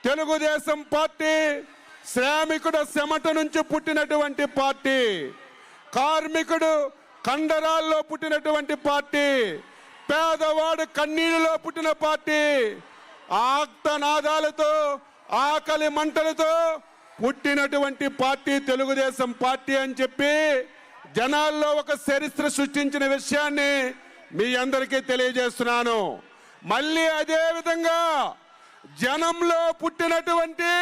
Telugu Desam party శ్రామికుడు చెమట నుంచి పుట్టినటువంటి పార్టీ, కార్మికుడు కండరాల్లో పుట్టినటువంటి పార్టీ, పేదవాడు కన్నీళ్ళలో పుట్టిన పార్టీ, ఆర్తనాదాలతో ఆకలి మంటలతో పుట్టినటువంటి పార్టీ తెలుగుదేశం పార్టీ అని చెప్పి జనాల్లో ఒక చరిత్ర సృష్టించిన విషయాన్ని మీ అందరికీ తెలియజేస్తున్నాను. మళ్ళీ అదే విధంగా జనంలో పుట్టినటువంటి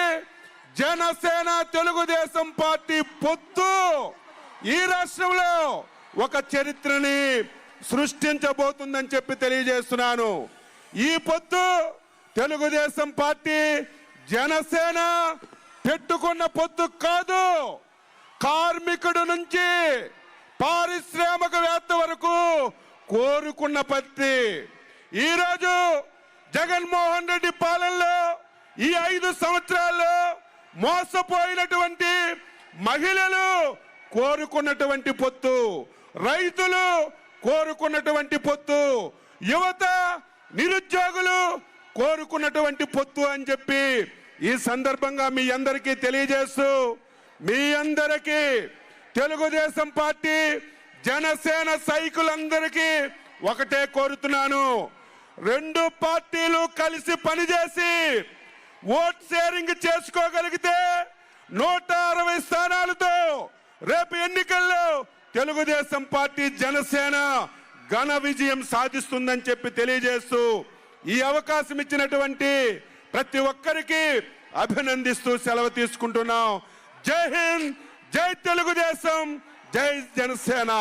జనసేన తెలుగుదేశం పార్టీ పొత్తు ఈ రాష్ట్రంలో ఒక చరిత్రని సృష్టించబోతుందని చెప్పి తెలియజేస్తున్నాను. ఈ పొత్తు తెలుగుదేశం పార్టీ జనసేన పెట్టుకున్న పొత్తు కాదు, కార్మికుడు నుంచి పారిశ్రామికవేత్త వరకు కోరుకున్న పత్తి. ఈరోజు జగన్మోహన్ రెడ్డి పాలనలో ఈ 5 సంవత్సరాల్లో మోసపోయినటువంటి మహిళలు కోరుకున్నటువంటి పొత్తు, రైతులు కోరుకున్నటువంటి పొత్తు, యువత నిరుద్యోగులు కోరుకున్నటువంటి పొత్తు అని చెప్పి ఈ సందర్భంగా మీ అందరికీ తెలియజేస్తూ, మీ అందరికీ తెలుగుదేశం పార్టీ జనసేన సైకులందరికీ ఒకటే కోరుతున్నాను. 2 పార్టీలు కలిసి పనిచేసి ఓట్ షేరింగ్ చేసుకోగలిగితే 160 స్థానాలతో రేపు ఎన్నికల్లో తెలుగుదేశం పార్టీ జనసేన ఘన విజయం సాధిస్తుందని చెప్పి తెలియజేస్తూ ఈ అవకాశం ఇచ్చినటువంటి ప్రతి ఒక్కరికి అభినందిస్తూ సెలవు తీసుకుంటున్నాం. జై హింద్, జై తెలుగుదేశం, జై జనసేన.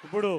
ఇప్పుడు